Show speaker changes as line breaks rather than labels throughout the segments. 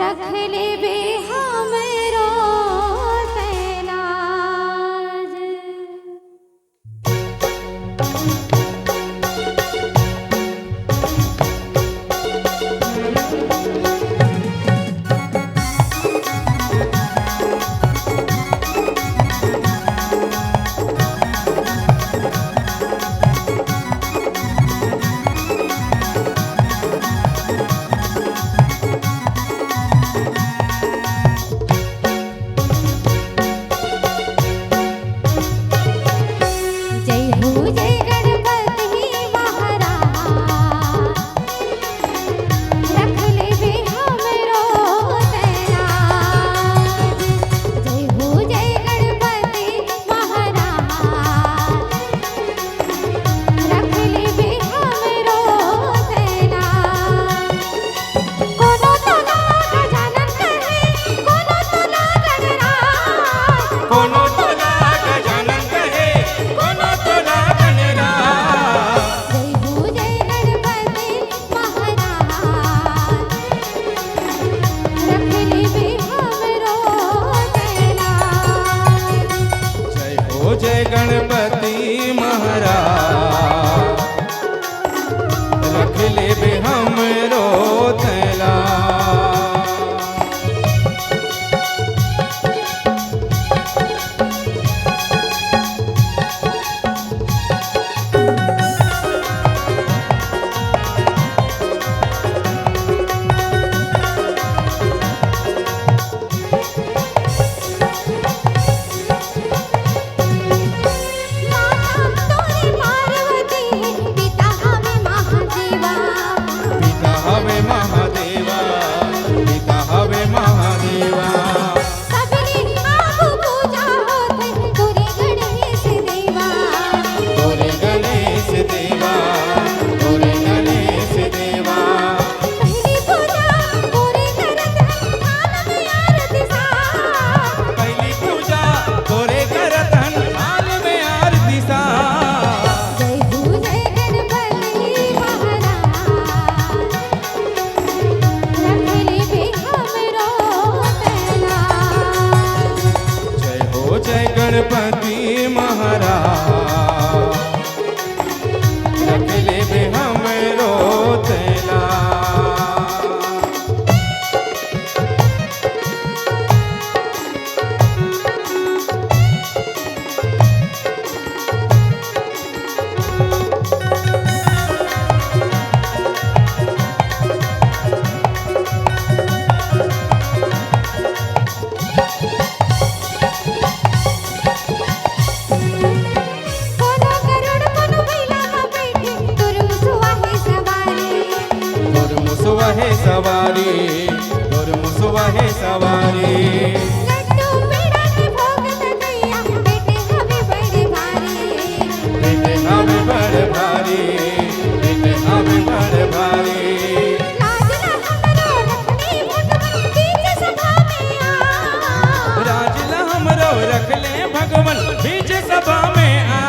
रख ले बे हमरो तैलाज।
जय गणपति महाराज रख ले बे हमरो तैलाज। गणपति महाराज रख ले बे हमरो तैलाज। सवारी तोर मुसवा है सवारी।
लड्डू पेड़ा के भोग लगैया बेटे हमें बड़े भारी।
बेटे हमें बड़े भारी, बेटे हमें बड़े भारी।
लाज न हमरो रखनी भगवन बीच सभा में आ।
राज न हमरो रख ले भगवन बीच सभा में आ।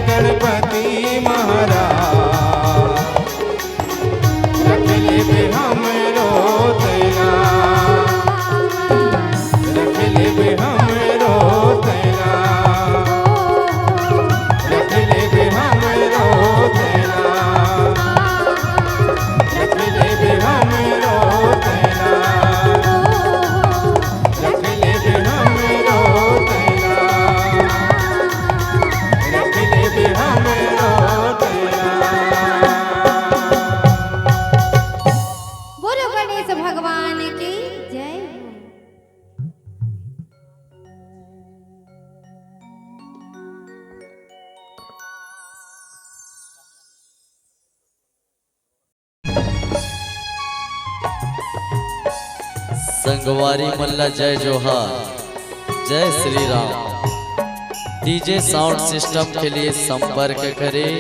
गणपति महाराज रख ले बे हमरो तैलाज। रख ले बे हमरो तैलाज। रख ले बे हमरो तैलाज। रख ले बे हमरो तैलाज। रख ले बे हमरो
बोलो गणेश भगवान की जय।
संगवारी मल्ला जय जोहार, जय Shri Ram. DJ sound system के लिए संपर्क करें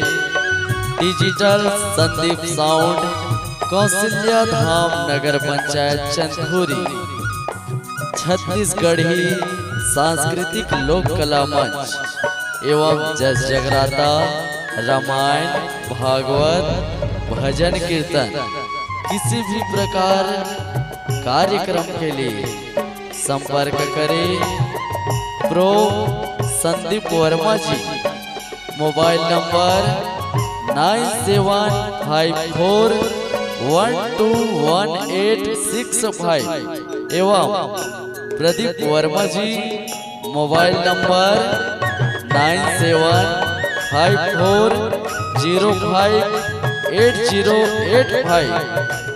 डिजिटल संदीप साउंड, कौशल्या धाम, नगर पंचायत चंदपुरी, छत्तीसगढ़ी सांस्कृतिक लोक कला मंच एवं जस जगराता, रामायण, भागवत, भजन कीर्तन किसी भी प्रकार कार्यक्रम के लिए संपर्क करें प्रो संदीप वर्मा जी। मोबाइल नंबर 9754121865 एवं प्रदीप वर्मा जी मोबाइल नंबर 9754058085।